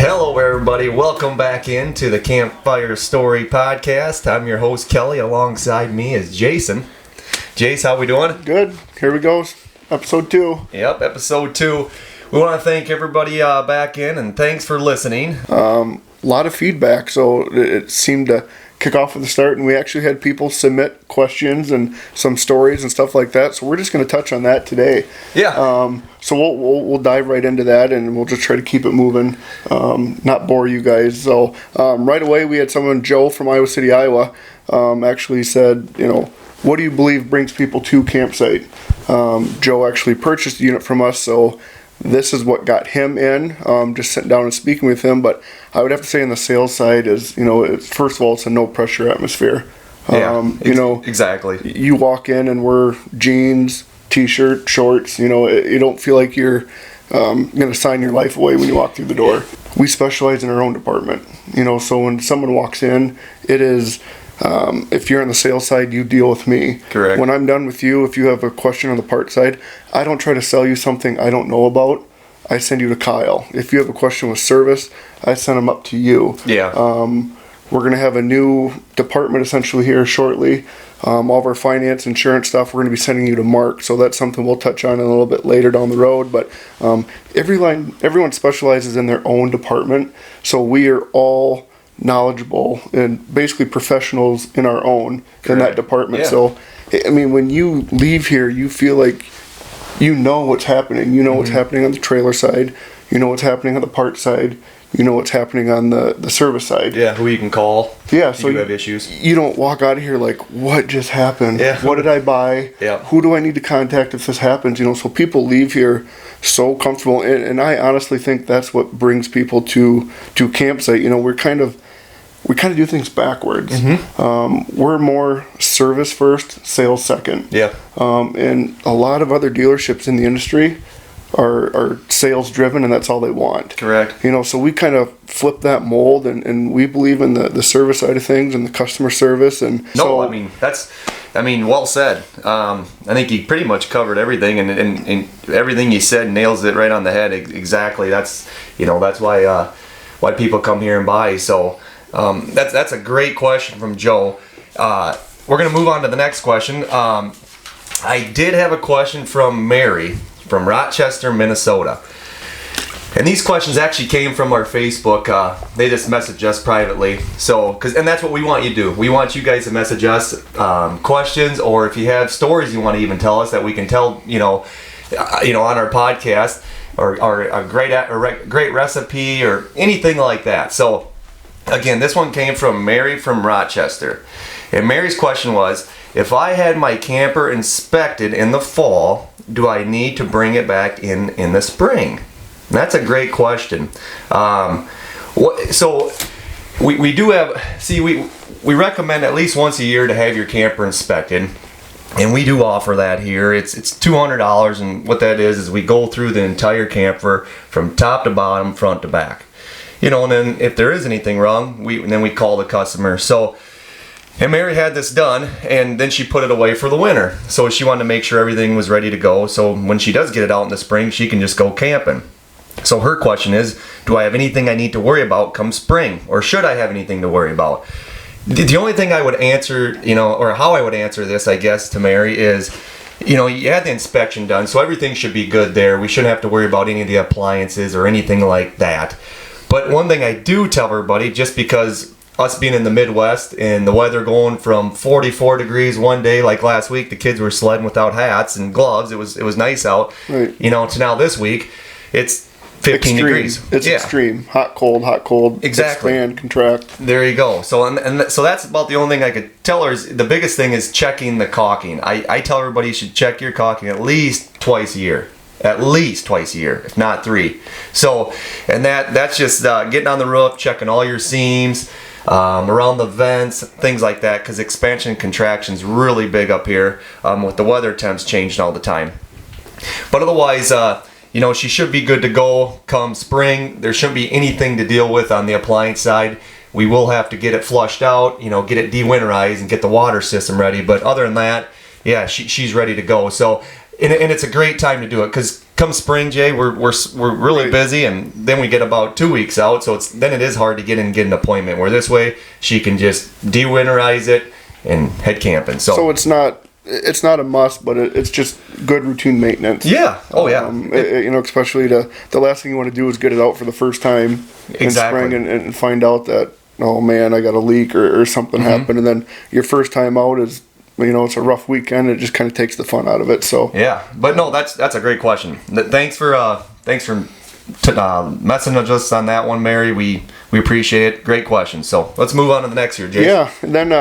Hello, everybody. Welcome back into the Campfire Story Podcast. I'm your host, Kelly. Alongside me is Jason. Jace, how we doing? Good. Here we go. Episode 2. Yep, episode 2. We want to thank everybody back in, and thanks for listening. A lot of feedback, so it seemed to kick off at the start, and we actually had people submit questions and some stories and stuff like that, so we're just going to touch on that today. Yeah. So we'll dive right into that, and we'll just try to keep it moving, not bore you guys. So right away, we had someone, Joe from Iowa City, Iowa, actually said, what do you believe brings people to campsite? Joe actually purchased a unit from us, so this is what got him in, just sitting down and speaking with him. But I would have to say on the sales side is, first of all, it's a no pressure atmosphere. Exactly. You walk in and we're jeans, t-shirt, shorts, you don't feel like you're going to sign your life away when you walk through the door. We specialize in our own department, so when someone walks in, it is, if you're on the sales side, you deal with me. Correct. When I'm done with you, if you have a question on the part side, I don't try to sell you something I don't know about. I send you to Kyle. If you have a question with service, I send them up to you. Yeah. We're going to have a new department essentially here shortly. All of our finance, insurance stuff, we're going to be sending you to Mark. So that's something we'll touch on a little bit later down the road. But everyone specializes in their own department. So we are all knowledgeable and basically professionals in our own in that department. Yeah. So, I mean, when you leave here, you feel like you know what's happening. You know what's happening on the trailer side. You know what's happening on the part side. You know what's happening on the service side. Yeah, who you can call. Yeah, so you have issues. You don't walk out of here like, what just happened? Yeah. What did I buy? Yeah. Who do I need to contact if this happens? So people leave here so comfortable, and I honestly think that's what brings people to campsite. We kind of do things backwards. We're more service first, sales second. Yeah. And a lot of other dealerships in the industry are sales driven, and that's all they want. Correct. So we kind of flip that mold, and we believe in the service side of things and the customer service. And well said. I think you pretty much covered everything, and everything you said nails it right on the head. Exactly. That's why people come here and buy. So that's a great question from Joe. We're gonna move on to the next question. I did have a question from Mary from Rochester, Minnesota. And these questions actually came from our Facebook. They just messaged us privately. And that's what we want you to do. We want you guys to message us questions, or if you have stories you want to even tell us that we can tell, on our podcast, or a great recipe or anything like that. So again, this one came from Mary from Rochester. And Mary's question was, if I had my camper inspected in the fall, do I need to bring it back in the spring? And that's a great question. So we do have, we recommend at least once a year to have your camper inspected. And we do offer that here. It's $200, and what that is we go through the entire camper from top to bottom, front to back. And then if there is anything wrong, we call the customer. And Mary had this done, and then she put it away for the winter. So she wanted to make sure everything was ready to go, so when she does get it out in the spring, she can just go camping. So her question is, do I have anything I need to worry about come spring, or should I have anything to worry about? The only thing I would answer, or how I would answer this, I guess, to Mary is, you had the inspection done, so everything should be good there. We shouldn't have to worry about any of the appliances or anything like that. But one thing I do tell everybody, just because us being in the Midwest and the weather going from 44 degrees one day, like last week, the kids were sledding without hats and gloves. It was nice out. Right. To now this week, it's 15 degrees. It's extreme. Hot, cold. Exactly. Expand, contract. There you go. So so that's about the only thing I could tell her is the biggest thing is checking the caulking. I tell everybody you should check your caulking at least twice a year. At least twice a year, if not 3. So, and that's just getting on the roof, checking all your seams, around the vents, things like that, because expansion and contraction is really big up here with the weather temps changing all the time. But otherwise, she should be good to go come spring. There shouldn't be anything to deal with on the appliance side. We will have to get it flushed out, get it de-winterized and get the water system ready. But other than that, yeah, she's ready to go. So, and it's a great time to do it because come spring, Jay, we're really Right. busy, and then we get about 2 weeks out, so it is hard to get an appointment. Where this way she can just de-winterize it and head camping. So it's not a must, but it's just good routine maintenance. yeah, oh yeah, Especially the last thing you want to do is get it out for the first time Exactly. in spring and find out that, oh man, I got a leak or something Mm-hmm. happened, and then your first time out is, it's a rough weekend. It just kind of takes the fun out of it. So yeah. But no, that's a great question. Thanks for messaging us on that one, Mary. We appreciate it. Great question. So let's move on to the next here, Jason. yeah, and then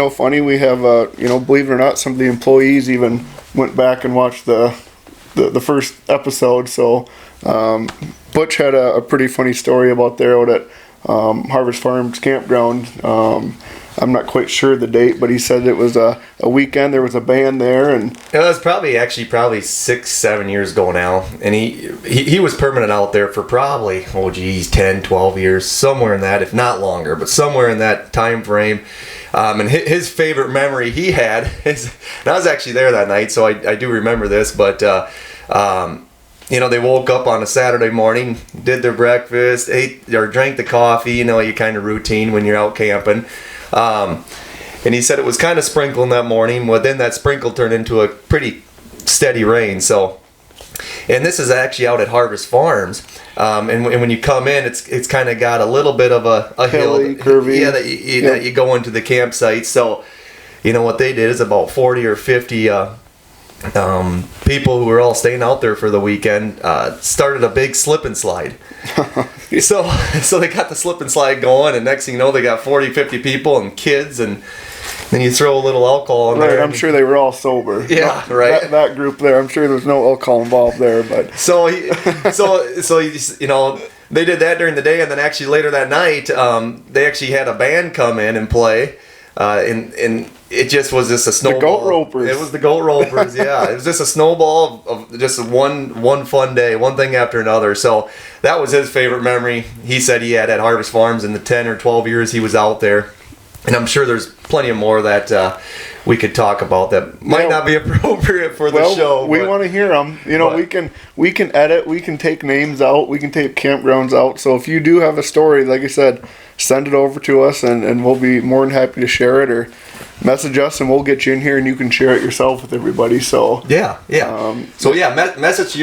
funny, we have believe it or not, some of the employees even went back and watched the first episode. So Butch had a pretty funny story about there out at Harvest Farms campground. I'm not quite sure the date, but he said it was a weekend. There was a band there, and It was probably 6-7 years ago now, and he was permanent out there for probably 10, 12 years, somewhere in that, if not longer, but somewhere in that time frame. And his favorite memory he had is, and I was actually there that night, so I do remember this, but they woke up on a Saturday morning, did their breakfast, ate or drank the coffee, your kind of routine when you're out camping. And he said it was kind of sprinkling that morning. Well, then that sprinkle turned into a pretty steady rain. So, and this is actually out at Harvest Farms. And when you come in, it's kind of got a little bit of a Hilly, hill, curvy. yeah, that you go into the campsite. So, what they did is about 40 or 50 people who were all staying out there for the weekend started a big slip and slide. So they got the slip and slide going, and next thing you know, they got 40, 50 people and kids, and then you throw a little alcohol in right, there. I'm sure they were all sober. Yeah, right. That group there, I'm sure there was no alcohol involved there, but So they did that during the day, and then actually later that night, they actually had a band come in and play, and it just was just a snowball. The Goat Ropers. It was the Goat Ropers. Yeah, it was just a snowball of just one fun day, one thing after another. So that was his favorite memory. He said he had at Harvest Farms in the 10 or 12 years he was out there, and I'm sure there's plenty of more that we could talk about that might not be appropriate for the show. We but- want to hear them. but- we can edit, we can take names out, we can take campgrounds out. So if you do have a story, like I said, send it over to us, and we'll be more than happy to share it, or message us and we'll get you in here and you can share it yourself with everybody. So Yeah. Message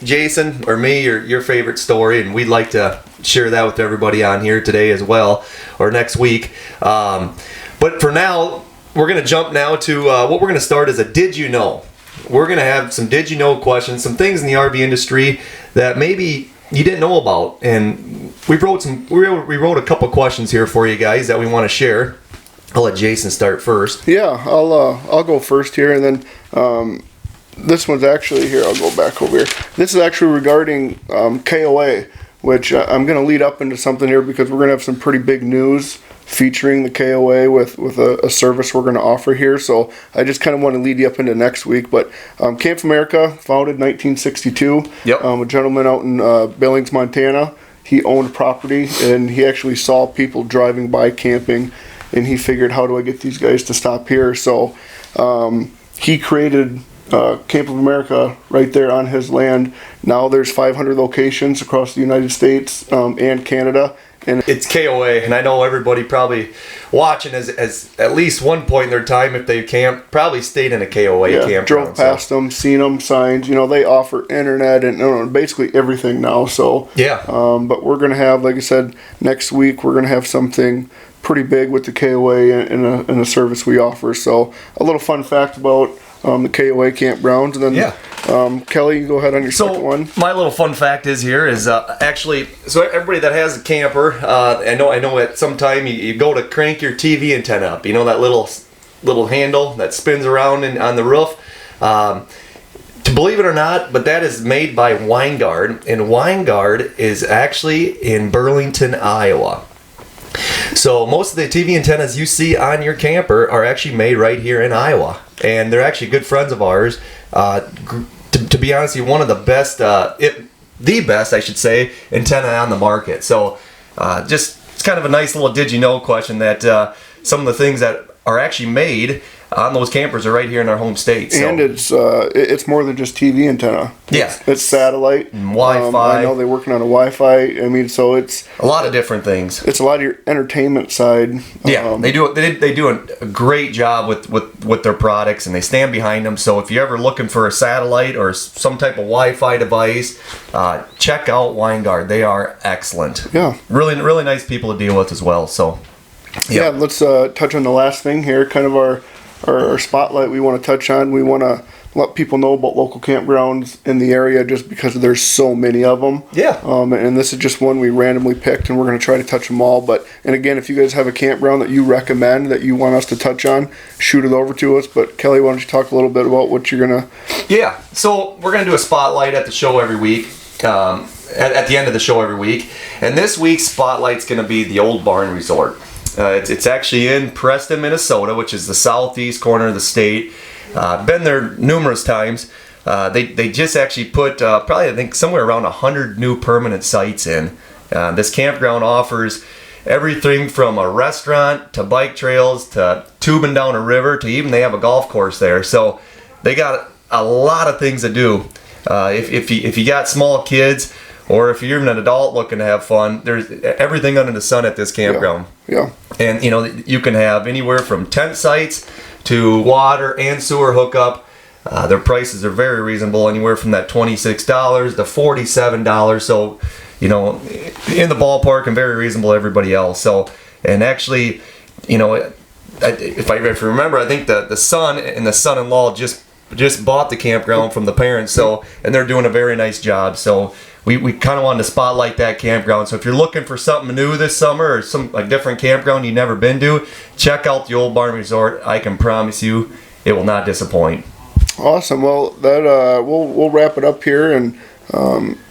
Jason or me your favorite story, and we'd like to share that with everybody on here today as well, or next week. But for now, we're gonna jump now to what we're gonna start as a Did You Know. We're gonna have some Did You Know questions, some things in the RV industry that maybe you didn't know about, and we wrote a couple questions here for you guys that we want to share. I'll let Jason start first. yeah, I'll go first here, and then this one's actually here. I'll go back over here. This is actually regarding KOA, which I'm going to lead up into something here because we're going to have some pretty big news featuring the KOA with a service we're going to offer here. So I just kind of want to lead you up into next week. But Camp America, founded 1962. Yep. A gentleman out in Billings, Montana. He owned property, and he actually saw people driving by camping, and he figured, how do I get these guys to stop here? So he created Camp of America right there on his land. Now there's 500 locations across the United States and Canada. And It's KOA, and I know everybody probably watching as at least one point in their time, if they probably stayed in a KOA campground. drove past them, seen them, signs. They offer internet and basically everything now. So Yeah. but we're gonna have, like I said, next week we're gonna have something pretty big with the KOA and a service we offer. So a little fun fact about the KOA campgrounds, and then Kelly, you go ahead on your second one. My little fun fact is actually, so everybody that has a camper, I know at some time you go to crank your TV antenna up. That little handle that spins around on the roof. To believe it or not, but that is made by Winegard, and Winegard is actually in Burlington, Iowa. So most of the TV antennas you see on your camper are actually made right here in Iowa, and they're actually good friends of ours. To be honest with you, one of the best, the best, I should say, antenna on the market. So it's kind of a nice little did you know question that some of the things that are actually made on those campers are right here in our home state. So. And it's more than just TV antenna. Yeah. It's satellite. Wi-Fi. I know they're working on a Wi-Fi. I mean, so it's a lot of different things. It's a lot of your entertainment side. Yeah, they do a great job with their products, and they stand behind them. So if you're ever looking for a satellite or some type of Wi-Fi device, check out Winegard. They are excellent. Yeah. Really, really nice people to deal with as well. So. Yeah, let's touch on the last thing here, kind of our spotlight we want to touch on. We want to let people know about local campgrounds in the area just because there's so many of them. Yeah. And this is just one we randomly picked, and we're going to try to touch them all. And again, if you guys have a campground that you recommend that you want us to touch on, shoot it over to us. But Kelly, why don't you talk a little bit about what you're going to... Yeah, so we're going to do a spotlight at the show every week. At the end of the show every week. And this week's spotlight's going to be the Old Barn Resort. It's actually in Preston, Minnesota, which is the southeast corner of the state. Been there numerous times. They just actually put probably I think somewhere around 100 new permanent sites in. This campground offers everything from a restaurant to bike trails to tubing down a river to even they have a golf course there. So they got a lot of things to do. If you got small kids, or if you're even an adult looking to have fun, there's everything under the sun at this campground. Yeah. And you can have anywhere from tent sites to water and sewer hookup. Their prices are very reasonable, anywhere from that $26 to $47. So, in the ballpark and very reasonable to everybody else. So, and actually, if I remember, I think the son and the son-in-law just bought the campground from the parents. So, and they're doing a very nice job. So. We kind of wanted to spotlight that campground. So if you're looking for something new this summer or a different campground you've never been to, check out the Old Barn Resort. I can promise you it will not disappoint. Awesome. Well, that we'll wrap it up here, and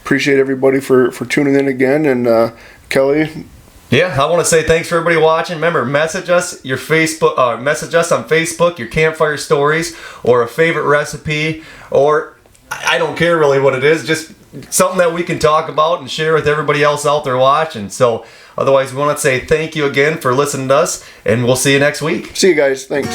appreciate everybody for tuning in again. And Kelly. Yeah, I want to say thanks for everybody watching. Remember, message us on Facebook, your campfire stories, or a favorite recipe, or I don't care really what it is, just something that we can talk about and share with everybody else out there watching. So otherwise, we want to say thank you again for listening to us, and we'll see you next week. See you guys. Thanks.